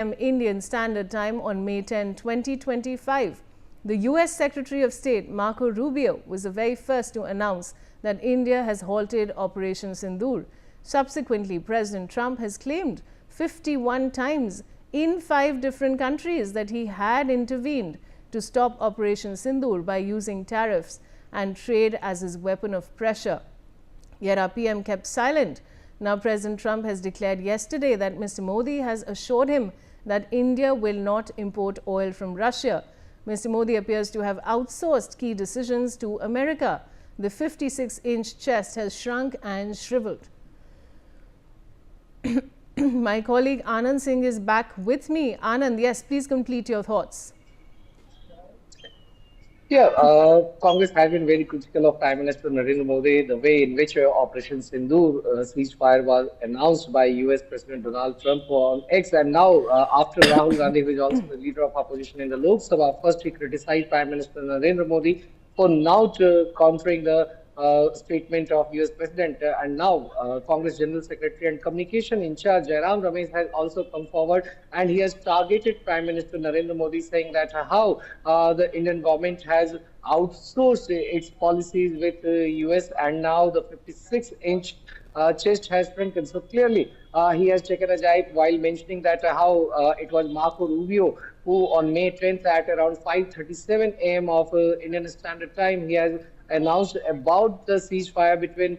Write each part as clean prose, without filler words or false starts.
Indian Standard Time on May 10, 2025. The US Secretary of State Marco Rubio was the very first to announce that India has halted Operation Synindhur. Subsequently, President Trump has claimed 51 times in 5 different countries that he had intervened to stop Operation Synindhur by using tariffs and trade as his weapon of pressure. Yet our PM kept silent. Now President Trump has declared yesterday that Mr. Modi has assured him that India will not import oil from Russia. Mr. Modi appears to have outsourced key decisions to America. The 56-inch chest has shrunk and shriveled. My colleague Anand Singh is back with me. Anand, yes, please complete your thoughts. Yeah, Congress has been very critical of Prime Minister Narendra Modi, the way in which Operation Synindhur ceasefire was announced by US President Donald Trump on X. And now, after Rahul Gandhi, who is also the leader of opposition in the Lok Sabha, first he criticized Prime Minister Narendra Modi for now countering the statement of US President. And now, Congress General Secretary and Communication in charge, Jairam Ramesh, has also come forward and he has targeted Prime Minister Narendra Modi, saying that how the Indian government has outsourced its policies with US and now the 56-inch chest has shrunken. So clearly, he has taken a jibe while mentioning that how it was Marco Rubio who on May 10th at around 5:37 a.m. of Indian Standard Time, he has announced about the ceasefire between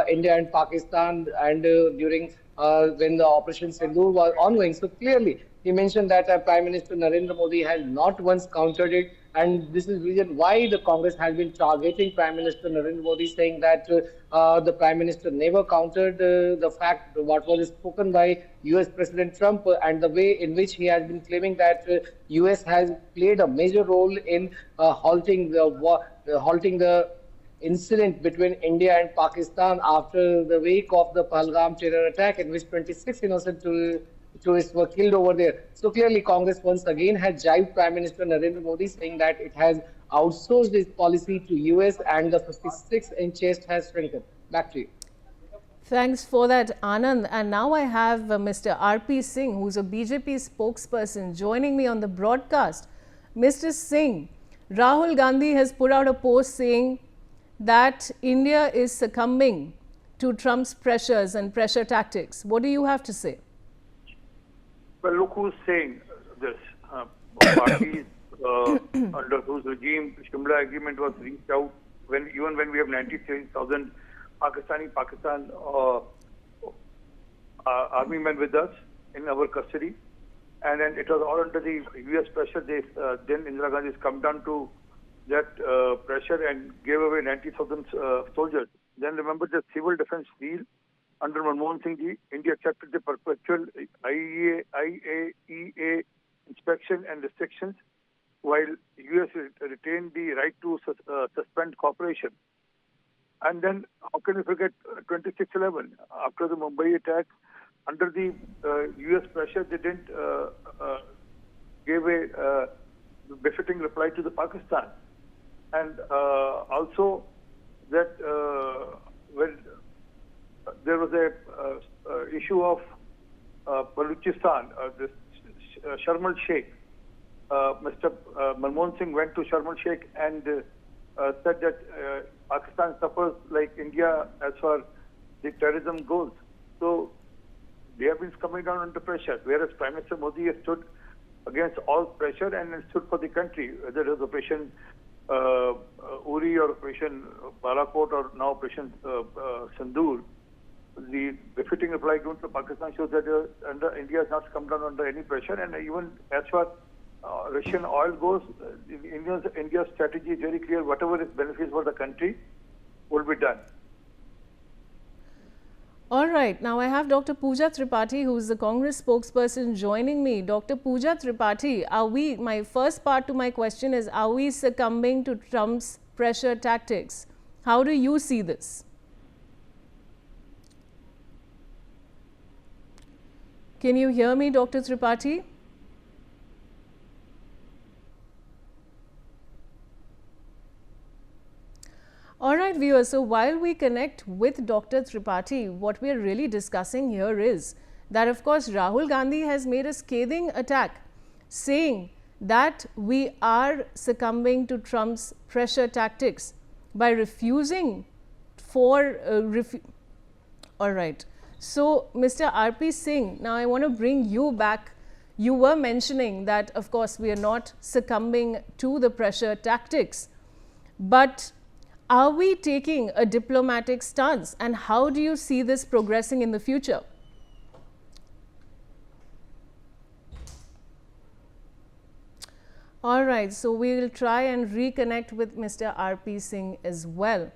India and Pakistan and during when the Operation Synindhur was ongoing. So clearly, he mentioned that Prime Minister Narendra Modi has not once countered it, and this is the reason why the Congress has been targeting Prime Minister Narendra Modi, saying that the Prime Minister never countered the fact what was spoken by US President Trump and the way in which he has been claiming that US has played a major role in halting the incident between India and Pakistan after the wake of the Pahalgam terror attack, in which 26 innocent tourists were killed over there. So clearly, Congress once again had jibed Prime Minister Narendra Modi, saying that it has outsourced its policy to US and the 56-inch chest has shrunken. Back to you. Thanks for that, Anand. And now I have Mr. R.P. Singh, who's a BJP spokesperson, joining me on the broadcast. Mr. Singh, Rahul Gandhi has put out a post saying that India is succumbing to Trump's pressures and pressure tactics. What do you have to say? Well, look who's saying this. Parties under whose regime Shimla agreement was reached out, even when we have 93,000 Pakistan army men with us in our custody, and then it was all under the US pressure. Then Indira Gandhi has come down to that pressure and gave away 90,000 soldiers. Then remember the civil defense deal under Manmohan Singh ji, India accepted the perpetual IAEA inspection and restrictions, while US retained the right to suspend cooperation. And then how can we forget 26/11? After the Mumbai attack, under the US pressure, they didn't give a befitting reply to the Pakistan. And also that when there was a issue of Balochistan, this Sharm el-Sheikh, Mr. Manmohan Singh went to Sharm el-Sheikh and said that Pakistan suffers like India as far the terrorism goes. So they have been coming down under pressure, whereas Prime Minister Modi has stood against all pressure and stood for the country, whether it was Operation Uri or Operation Balakot or now Operation Synindhur. The befitting reply given to Pakistan shows that India has not come down under any pressure, and even as far Russian oil goes, India's strategy is very clear. Whatever is benefits for the country will be done. All right. Now I have Dr. Pooja Tripathi, who is the Congress spokesperson, joining me. Dr. Pooja Tripathi, my first part to my question is, are we succumbing to Trump's pressure tactics? How do you see this? Can you hear me, Dr. Tripathi? All right, viewers. So while we connect with Dr. Tripathi, what we are really discussing here is that of course Rahul Gandhi has made a scathing attack saying that we are succumbing to Trump's pressure tactics by refusing for all right. So, Mr. R.P. Singh, now I want to bring you back. You were mentioning that of course we are not succumbing to the pressure tactics, but are we taking a diplomatic stance, and how do you see this progressing in the future? All right, so we will try and reconnect with Mr. R.P. Singh as well.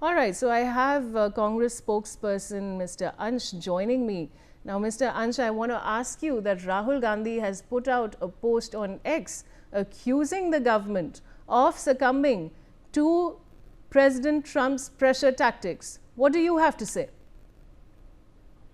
All right, so I have Congress spokesperson Mr. Ansh joining me. Now, Mr. Ansh, I want to ask you that Rahul Gandhi has put out a post on X accusing the government of succumbing to President Trump's pressure tactics. What do you have to say?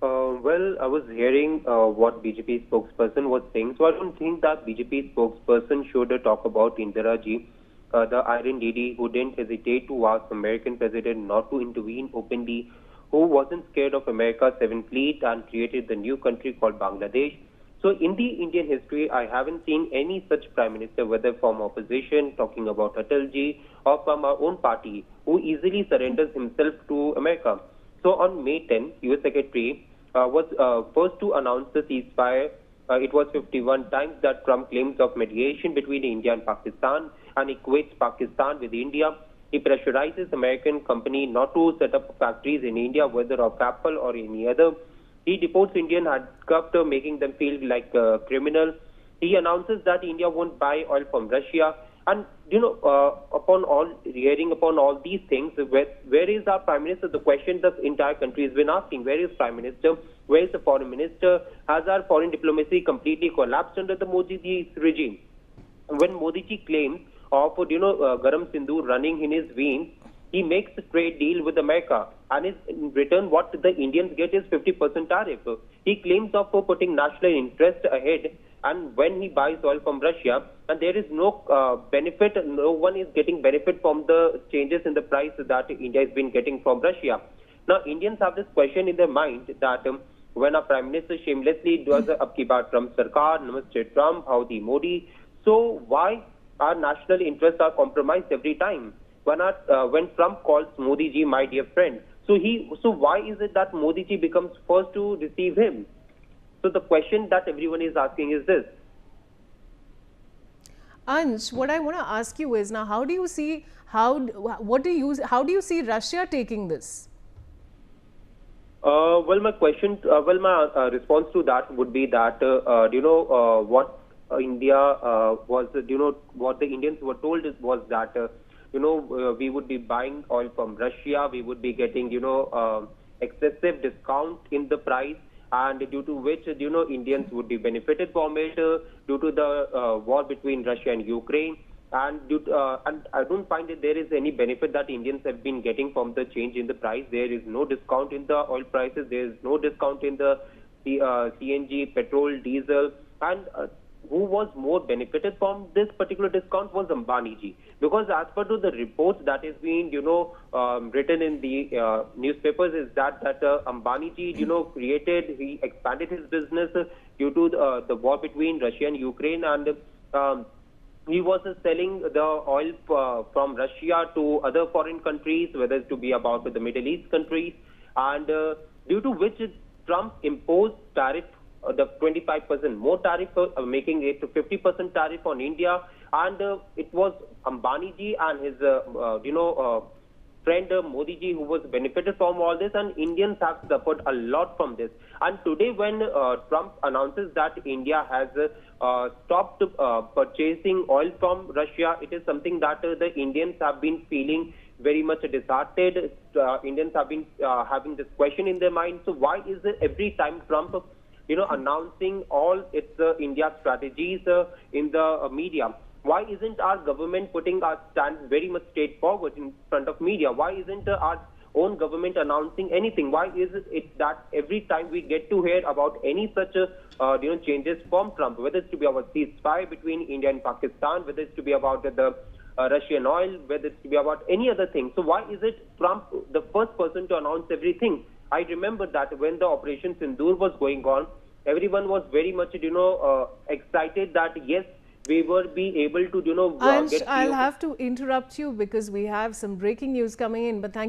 Well, I was hearing what BJP spokesperson was saying, so I don't think that BJP spokesperson should talk about Indira Ji, the Iron Lady who didn't hesitate to ask American president not to intervene openly, who wasn't scared of America's Seventh Fleet and created the new country called Bangladesh. So in the Indian history, I haven't seen any such prime minister, whether from opposition, talking about Atal Ji, or from our own party, who easily surrenders himself to America. So on May 10, US Secretary was first to announce the ceasefire. It was 51 times that Trump claims of mediation between India and Pakistan and equates Pakistan with India. He pressurizes American company not to set up factories in India, whether of Apple or any other. He deports Indian handcuffed, making them feel like a criminal. He announces that India won't buy oil from Russia. And, hearing upon all these things, where is our Prime Minister? The question the entire country has been asking. Where is Prime Minister? Where is the Foreign Minister? Has our foreign diplomacy completely collapsed under the Modi Ji's regime? When Modi Ji claims of, Garam Sindhu running in his veins, he makes a trade deal with America, and in return what the Indians get is 50% tariff. He claims of putting national interest ahead, and when he buys oil from Russia, and there is no benefit, no one is getting benefit from the changes in the price that India has been getting from Russia. Now, Indians have this question in their mind that when a Prime Minister shamelessly does Ab Ki Baar Trump Sarkar, Namaste Trump, Howdy Modi, so why our national interests are compromised every time? When Trump calls Modi Ji my dear friend, so why is it that Modi Ji becomes first to receive him? So the question that everyone is asking is this. Ansh, what I want to ask you is now, how do you see Russia taking this? My response to that would be that what India was, what the Indians were told was that we would be buying oil from Russia, we would be getting excessive discount in the price, and due to which Indians would be benefited from it due to the war between Russia and Ukraine, and I don't find that there is any benefit that Indians have been getting from the change in the price. There is no discount in the oil prices, there is no discount in the CNG, petrol, diesel, and who was more benefited from this particular discount was Ambani ji, because as per to the reports that is being written in the newspapers is that Ambani ji he expanded his business due to the war between Russia and Ukraine, and he was selling the oil from Russia to other foreign countries, whether it's to be about the Middle East countries, and due to which Trump imposed tariff, the 25% more tariff, making it to 50% tariff on India, and it was Ambani ji and his friend Modi ji who was benefited from all this, and Indians have suffered a lot from this. And today when Trump announces that India has stopped purchasing oil from Russia, it is something that the Indians have been feeling very much disheartened. Indians have been having this question in their mind. So why is it every time Trump announcing all its India strategies in the media, why isn't our government putting our stand very much straightforward in front of media? Why isn't our own government announcing anything? Why is it that every time we get to hear about any such changes from Trump, whether it's to be about ceasefire between India and Pakistan, whether it's to be about the Russian oil, whether it's to be about any other thing? So why is it Trump the first person to announce everything? I remember that when the Operation Synindhur was going on, everyone was very much, excited that yes, we will be able to, Ansh, get I'll POK. have to interrupt you because we have some breaking news coming in, but thank you.